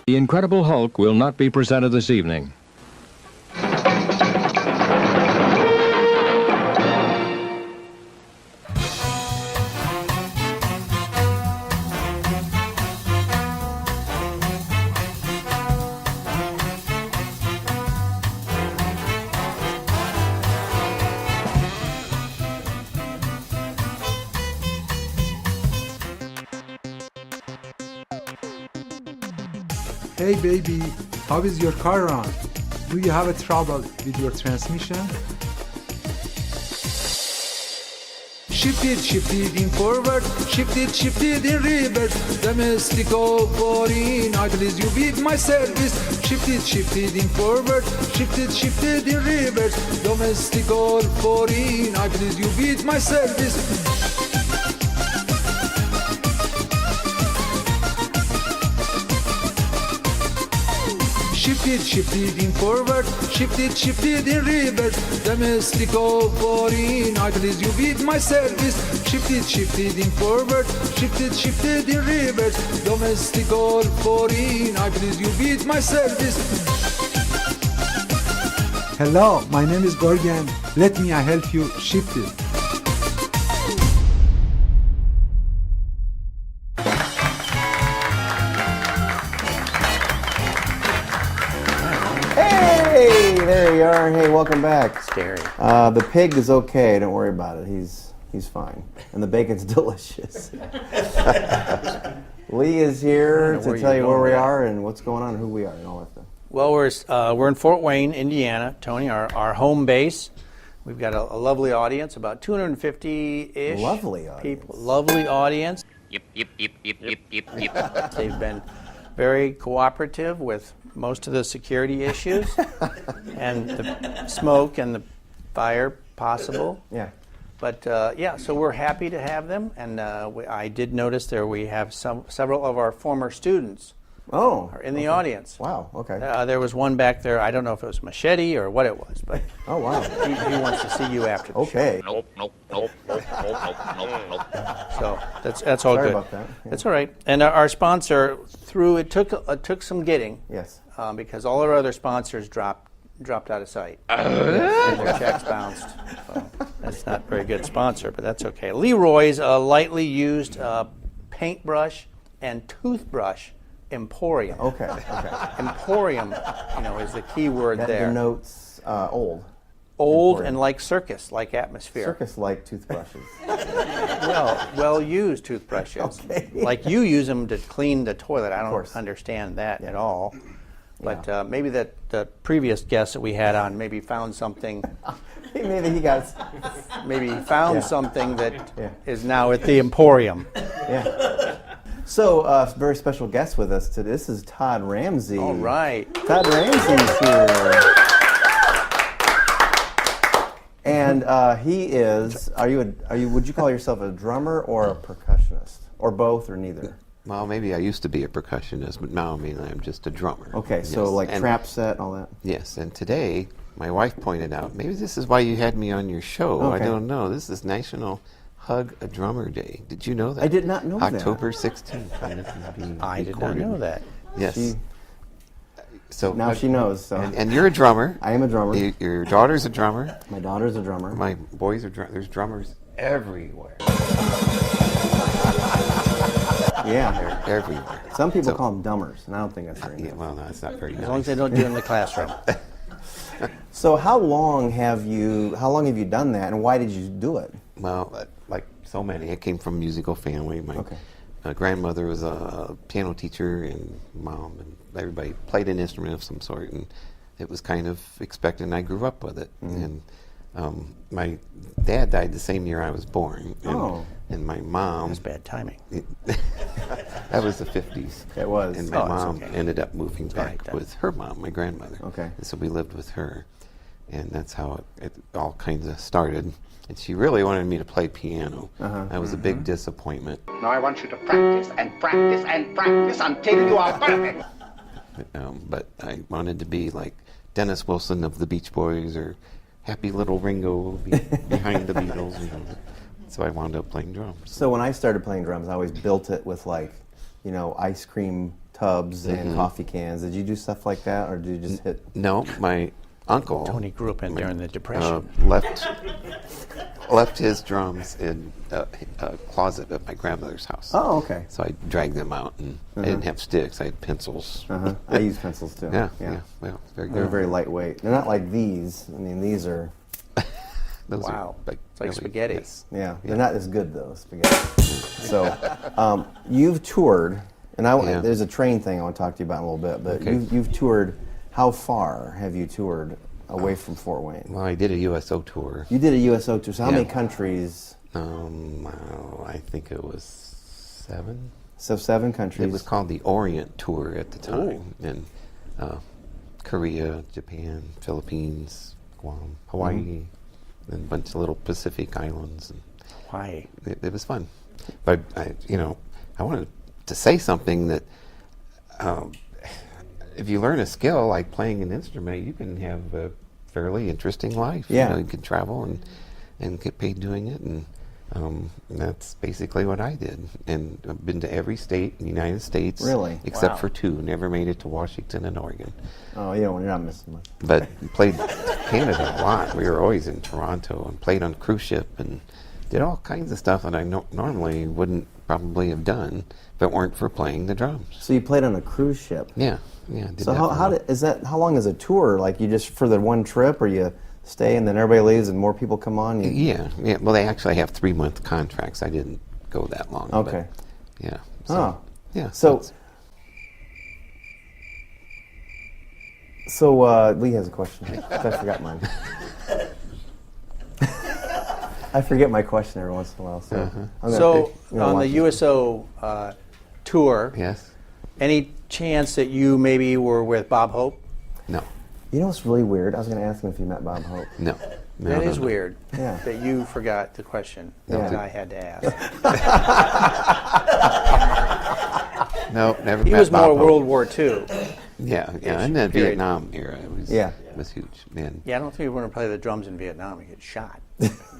The Incredible Hulk will not be presented this evening. Hey baby, how is your car run? Do you have a trouble with your transmission? Shift it in forward, shift it in reverse. Domestic or foreign, I please you with my service. Shift it in forward, shift it in reverse. Domestic or foreign, I please you with my service. Shift it in forward, shift it in reverse. Domestic or foreign, I please you with my service. Shift it in forward, shift it in reverse. Domestic or foreign, I please you with my service. Hello, my name is Gorgan. Let me help you shift it. There you are. Hey, welcome back. Scary. The pig is okay. Don't worry about it. He's fine. And the bacon's delicious. Lee is here to tell you where we are and what's going on and who we are and all that stuff. Well, we're in Fort Wayne, Indiana, Tony, our home base. We've got a lovely audience, about 250-ish Lovely audience. people. Lovely audience. Yep. They've been very cooperative with most of the security issues and the smoke and the fire possible. Yeah. But so we're happy to have them, and I did notice we have several of our former students are in the audience. Wow, okay. There was one back there, I don't know if it was Machete or what it was, but Oh, wow. he wants to see you after the Okay. Nope. show. So that's all Sorry good. about that. Yeah. That's all right. And our sponsor, it took some getting. Yes. Because all our other sponsors dropped out of sight. And their checks bounced. So that's not a very good sponsor, but that's okay. Leroy's lightly used paintbrush and toothbrush emporium. Okay. Emporium, is the key word That there. denotes old. Old emporium. and like circus-like atmosphere. Circus-like toothbrushes. Well-used toothbrushes. Okay. Like you use them to clean the toilet. I don't course. understand that at all. But Yeah. maybe the previous guest that we had on maybe found something. Maybe he got... Maybe he found Yeah. something that is Yeah. now at the Emporium. Yeah. So, very special guest with us today. This is Todd Ramsey. All right. Todd Ramsey's here. And he is, would you call yourself a drummer or a percussionist? Or both or neither? Well, maybe I used to be a percussionist, but now I'm just a drummer. Okay, so Yes, like and- trap set, all that? Yes, and today my wife pointed out, maybe this is why you had me on your show. I Okay. don't know. This is National Hug a Drummer Day. Did you know that? I did not know that. October 16th. and this is being I did not recorded. know that. Yes. She- So Now she knows, so. And you're a drummer. I am a drummer. Your daughter's a drummer. My daughter's a drummer. My boys are drummers. There's drummers everywhere. Yeah. They're everywhere. Some people So- call them dummers, and I don't think that's very Yeah, nice. well, no, it's not very nice. As long as they don't do it in the classroom. So how long have you done that, and why did you do it? Well, like so many, I came from a musical family. My Okay. grandmother was a piano teacher, and mom and everybody played an instrument of some sort, and it was kind of expected, and I grew up with it. And my dad died the same year I was born. And my mom... That's bad timing. That was the 50s. It was. And my Oh, it's mom okay. ended up moving all right back then. with her mom, my grandmother. Okay. And so we lived with her. And that's how it all kinds of started. And she really wanted me to play piano. That was a big disappointment. Now I want you to practice and practice and practice until you are perfect. But I wanted to be like Dennis Wilson of the Beach Boys or Happy Little Ringo behind the Beatles. So I wound up playing drums. So when I started playing drums, I always built it with ice cream tubs and coffee cans. Did you do stuff like that, or did you just hit? No, my uncle Tony grew up in during the Depression. left his drums in a closet at my grandmother's house. Oh, okay. So I dragged them out, and I didn't have sticks. I had pencils. I use pencils too. Yeah. Well, very They're good. very lightweight. They're not like these. I mean, these are. Those Wow. are It's like really- spaghetti. yes. Yeah, they're not as good though, spaghetti. So, you've toured, and Yeah. there's a train thing I want to talk to you about in a little bit. But Okay. you've toured. How far have you toured away from Fort Wayne? Well, I did a USO tour. You did a USO tour. So how Yeah. many countries? I think it was 7. So 7 countries. It was called the Orient Tour at the time, in Korea, Japan, Philippines, Guam, Hawaii, and a bunch of little Pacific islands. And Why? it was fun, but I wanted to say something that if you learn a skill like playing an instrument, you can have a fairly interesting life. Yeah. You can travel and get paid doing it, and that's basically what I did. And I've been to every state in the United States, Really? except Wow. for 2. Never made it to Washington and Oregon, Oh, you're not missing much. but played Canada a lot. We were always in Toronto and played on cruise ship and did all kinds of stuff that I normally wouldn't probably have done if it weren't for playing the drums. So you played on a cruise ship. Yeah. Did So that for how long is a tour? Like you just for the one trip, or you stay and then everybody leaves and more people come on? Yeah. Well, they actually have 3-month contracts. I didn't go that long. but Okay. yeah. Oh. Yeah. So Lee has a question. I forgot mine. I forget my question every once in a while. So, I'm gonna So pick- I'm gonna on watch the this. USO tour, Yes. any chance that you maybe were with Bob Hope? No. You know what's really weird? I was going to ask him if you met Bob Hope. No. No, That no, is no. weird Yeah. that you forgot the question Yeah. that I had to ask. No, never He met was Bob more Hope. World War II. Yeah. In the period. Vietnam era, it was Yeah. was huge. Man. Yeah, I don't think you want to play the drums in Vietnam and get shot.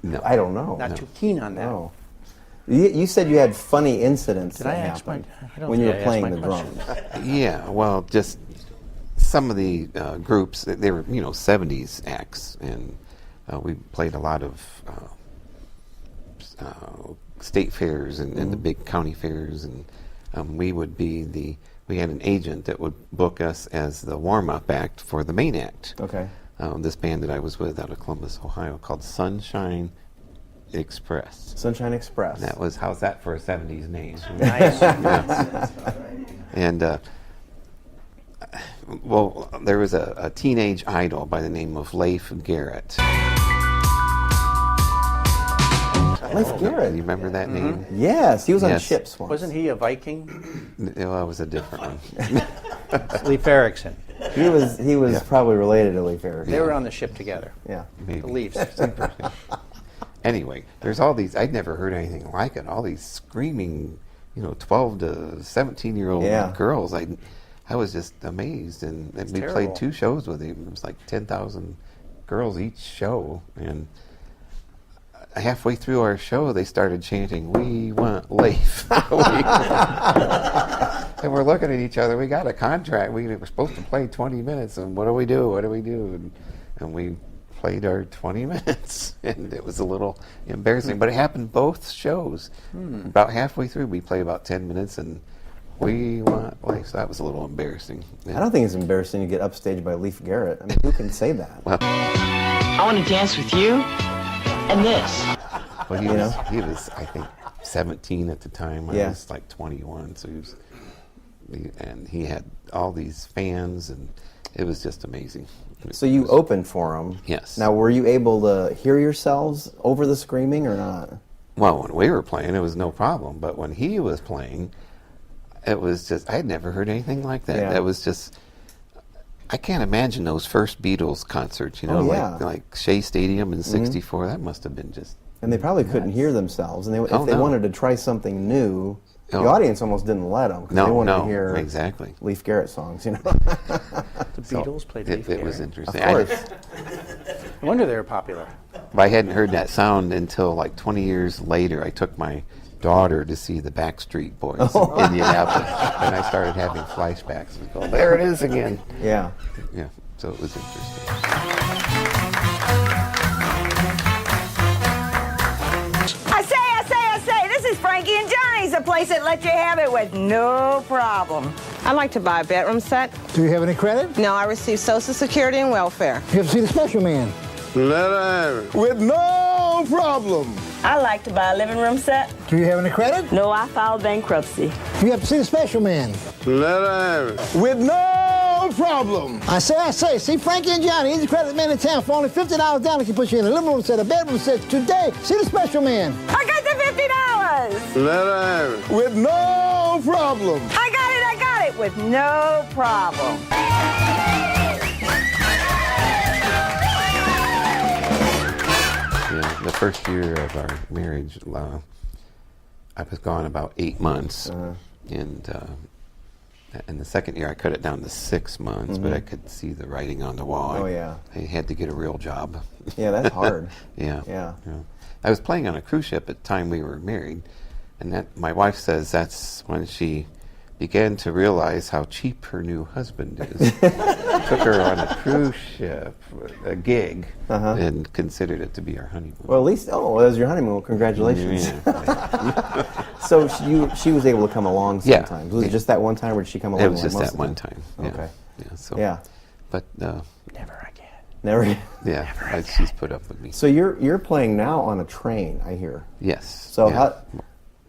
No. I don't know. Not too keen on that. No. You said you had funny incidents Did that I ask my? happened I don't when you think were I asked playing my the question. drums. Yeah, well, just some of the groups, they were, 70s acts, and we played a lot of state fairs and the big county fairs, and we had an agent that would book us as the warm-up act for the main act. Okay. This band that I was with out of Columbus, Ohio, called Sunshine Express. Sunshine Express. How's that for a 70s name? Nice. And well, there was a teenage idol by the name of Leif Garrett. Leif Garrett. Do you remember that name? Yes, he was on Yes. ships once. Wasn't he a Viking? Well, it was a different one. Leif Erikson. He was probably related to Leif Erikson. They were on the ship together. Yeah. Maybe. The Leafs. Anyway, there's all these. I'd never heard anything like it. All these screaming, 12 to 17-year-old Yeah. girls. I was just amazed, and we terrible. played 2 shows with him. It was like 10,000 girls each show, and halfway through our show, they started chanting, "We want Leif." And we're looking at each other. We got a contract. We were supposed to play 20 minutes, and what do we do? What do we do? And we played our 20 minutes, and it was a little embarrassing. But it happened both shows. About halfway through, we played about 10 minutes, and we want Leif. So that was a little embarrassing. I don't think it's embarrassing to get upstaged by Leif Garrett. I mean, who can say that? I want to dance with you and this. But he was, I think, 17 at the time. I Yeah. was like 21, so he had all these fans, and it was just amazing. So you opened for him. Yes. Now, were you able to hear yourselves over the screaming or not? Well, when we were playing, it was no problem. But when he was playing, it was just, I had never heard anything like that. Yeah. That was just, I can't imagine those first Beatles concerts, Oh, yeah. like Shea Stadium in '64. That must have been just, And they probably couldn't hear themselves. And if Oh, they no. wanted to try something new, the Oh. audience almost didn't let them because they wanted to hear exactly. Leif Garrett songs. The Beatles played Leif It was Garrett. interesting. Of course. No wonder they were popular. I hadn't heard that sound until like 20 years later. I took my daughter to see the Backstreet Boys in Indianapolis, and I started having flashbacks. And go, there it is again. Yeah. Yeah, so it was interesting. I say, this is Frankie and Johnny's, the place that lets you have it with no problem. I'd like to buy a bedroom set. Do you have any credit? No, I receive Social Security and welfare. You have to see the special man. Let her have it. With no problem. I like to buy a living room set. Do you have any credit? No, I filed bankruptcy. You have to see the special man. Let her have it. With no problem. I say, see Frankie and Johnny, easy credit man in town for only $50 down. They can put you in a living room set, a bedroom set today. See the special man. I got the $50. Let her have it. With no problem. I got it with no problem. Yeah, the first year of our marriage, I was gone about 8 months, and the second year I cut it down to 6 months, but I could see the writing on the wall. Oh, yeah. I had to get a real job. Yeah, that's hard. Yeah. Yeah. I was playing on a cruise ship at the time we were married, and that my wife says that's when she began to realize how cheap her new husband is. Took her on a cruise ship, a gig, and considered it to be our honeymoon. Well, at least, it was your honeymoon. Congratulations. Yeah. So she was able to come along Yeah. sometimes. Was it just that one time, or did she come along? It was like just most that of one the time. Okay. Yeah. So. Yeah. But Never again. Never. yeah, she's put up with me. So you're playing now on a train, I hear. Yes. So yeah. how?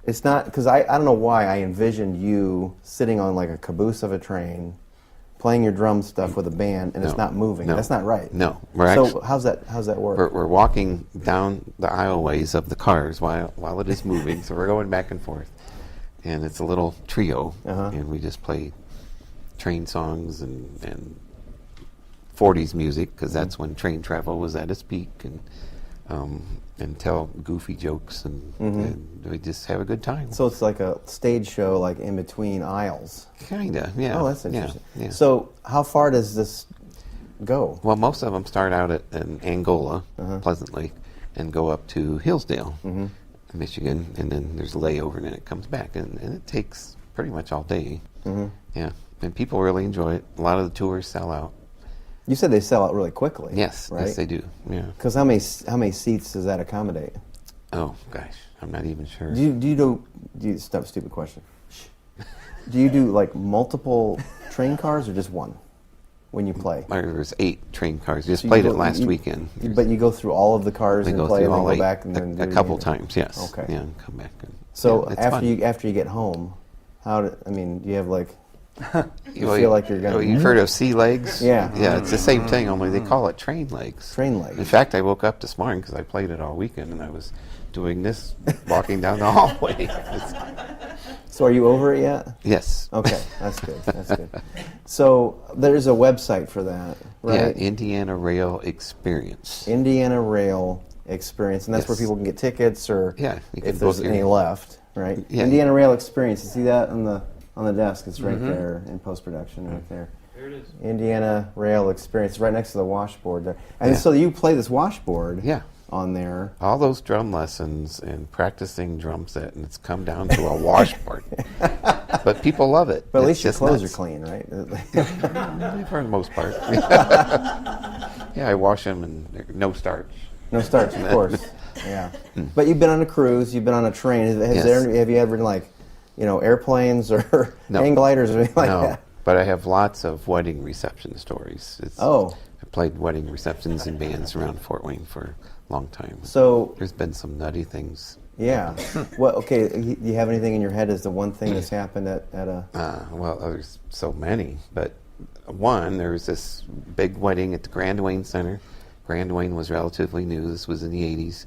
It's not because I don't know why I envisioned you sitting on like a caboose of a train, playing your drum stuff with a band, and it's not moving. No. That's not right. No. So how's that work? We're walking down the aisleways of the cars while it is moving, so we're going back and forth, and it's a little trio, and we just play train songs and 40s music because that's when train travel was at its peak, and tell goofy jokes and we just have a good time. So it's like a stage show, like in between aisles. Kinda, yeah. Oh, that's interesting. Yeah. So how far does this go? Well, most of them start out in Angola, Pleasant Lake, and go up to Hillsdale, Michigan, and then there's a layover, and then it comes back, and it takes pretty much all day. Yeah, and people really enjoy it. A lot of the tours sell out. You said they sell out really quickly. Yes, right? yes they do. Yeah. Because how many seats does that accommodate? Oh gosh, I'm not even sure. Do you do stupid question? Do you do like multiple train cars or just one when you play? There's 8 train cars. Just So played it last weekend. But you go through all of the cars and play, and then go back and then a couple times. Yes. Okay. Yeah, and come back. So yeah, after you get home, do you have like? You well, feel like you're gonna. You've heard of sea legs? Yeah. Yeah, it's the same thing, only they call it train legs. Train legs. In fact, I woke up this morning because I played it all weekend, and I was doing this, walking down the hallway. So are you over it yet? Yes. Okay, that's good. That's good. So there's a website for that, right? Yeah, Indiana Rail Experience. Indiana Rail Experience, and that's where Yes. people can get tickets, or Yeah, you can if there's book any your- left, right? Yeah. Indiana Rail Experience. You see that on the desk? It's right there in post production, right there. There it is. Indiana Rail Experience, it's right next to the washboard there. And Yeah. so you play this washboard. Yeah. On there. All those drum lessons and practicing drum set, and it's come down to a washboard. But people love it. But at It's least your just clothes nuts. are clean, right? For the most part. Yeah, I wash them and no starch. No starch, of course. Yeah. But you've been on a cruise, you've been on a train. Have you ever like, airplanes or hang gliders or anything like that? But I have lots of wedding reception stories. I played wedding receptions in bands around Fort Wayne for a long time. So there's been some nutty things. Yeah. Well, okay. Do you have anything in your head as the one thing that's happened at a? Well, there's so many, but there was this big wedding at the Grand Wayne Center. Grand Wayne was relatively new. This was in the 80s.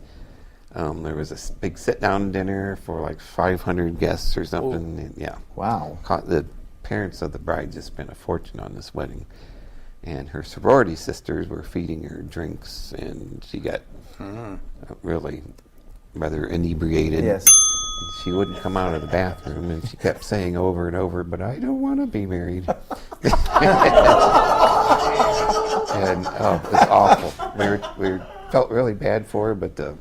There was a big sit-down dinner for like 500 guests or something. And, yeah. Wow. The parents of the bride just spent a fortune on this wedding. And her sorority sisters were feeding her drinks, and she got really rather inebriated. Yes. She wouldn't come out of the bathroom, and she kept saying over and over, "But I don't want to be married." And it was awful. We were felt really bad for her, but the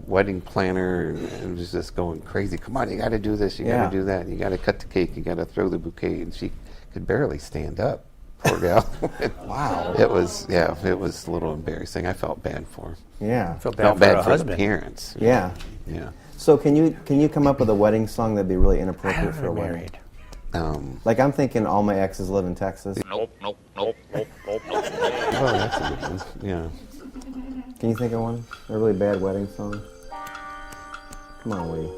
wedding planner was just going crazy. Come on, you got to do this, you got to do that, you got to cut the cake, you got to throw the bouquet, and she could barely stand up. Poor gal. Wow. It was a little embarrassing. I felt bad for her. Yeah. Felt Felt bad bad for for the the parents. Yeah. Yeah. So can you come up with a wedding song that'd be really inappropriate for a wedding? Married. Like I'm thinking all my exes live in Texas. Well, that's a good one. Yeah. Can you think of one? A really bad wedding song? Come on, Woody.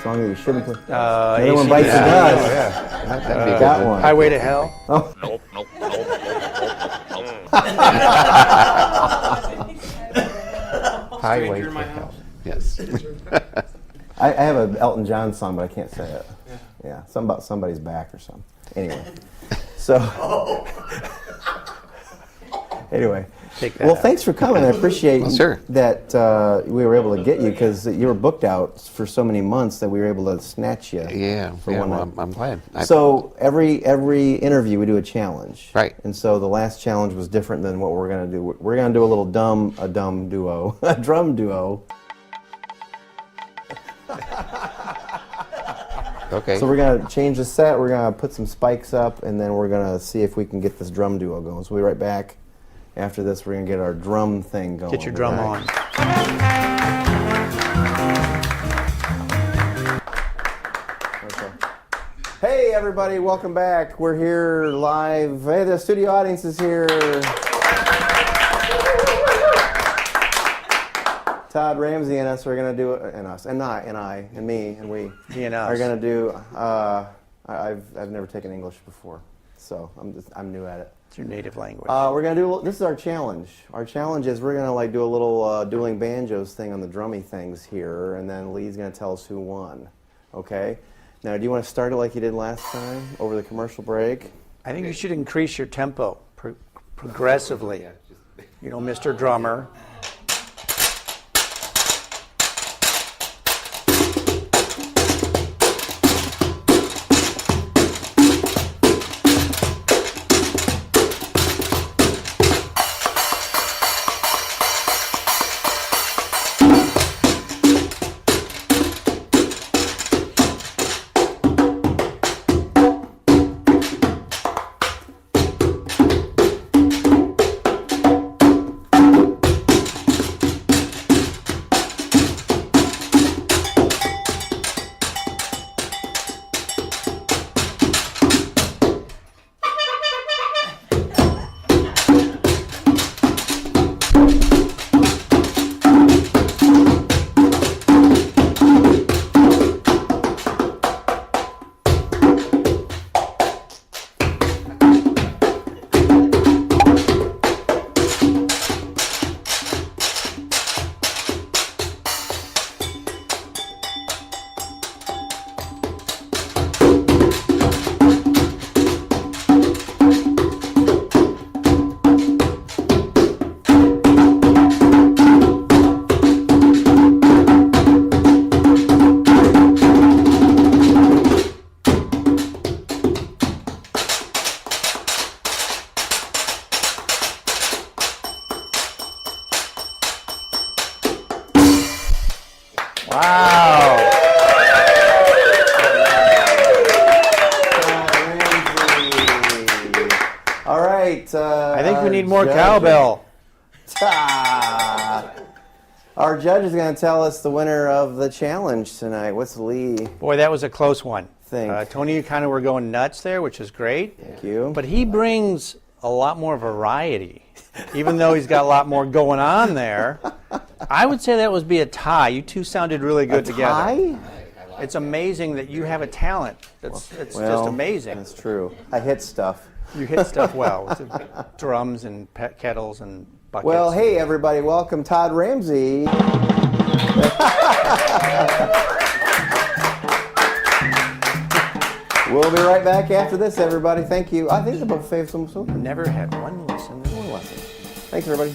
Song that you shouldn't play. Another one bites the dust. That'd be a good That one. one. Highway to Hell. Oh. Highway to Hell. Yes. I have an Elton John song, but I can't say it. Yeah, something about somebody's back or something. Anyway, so anyway, well, thanks for coming. I appreciate that we were able to get you because you were booked out for so many months that we were able to snatch you. For one night. I'm glad. So every interview we do a challenge, right? And so the last challenge was different than what we're going to do. We're going to do a little dumb duo, a drum duo. Okay. So we're going to change the set, we're going to put some spikes up, and then we're going to see if we can get this drum duo going. So we'll be right back. After this, we're going to get our drum thing going. Get your drum on. Okay. Hey, everybody, welcome back. We're here live. Hey, the studio audience is here. Todd Ramsey and us are going to do it, and us, and I, and me, and we are going to do. I've never taken English before, so I'm new at it. It's your native language. We're going to do. This is our challenge. Our challenge is we're going to do a little dueling banjos thing on the drummy things here, and then Lee's going to tell us who won. Okay. Now, do you want to start it like you did last time over the commercial break? I think you should increase your tempo progressively. You know, Mr. Drummer. Wow. All right. I think we need more cowbell. Our judge is going to tell us the winner of the challenge tonight. What's Lee? Boy, that was a close one. Think. Tony, you kind of were going nuts there, which is great. Thank you. But he brings a lot more variety, even though he's got a lot more going on there. I would say that would be a tie. You two sounded really good together. Tie? It's amazing that you have a talent. It's just amazing. That's true. I hit stuff. You hit stuff well with the drums and kettles and buckets. Well, hey, everybody. Welcome, Todd Ramsey. We'll be right back after this, everybody. Thank you. I think the buffet is almost over. Never had one lesson. One lesson. Thanks, everybody.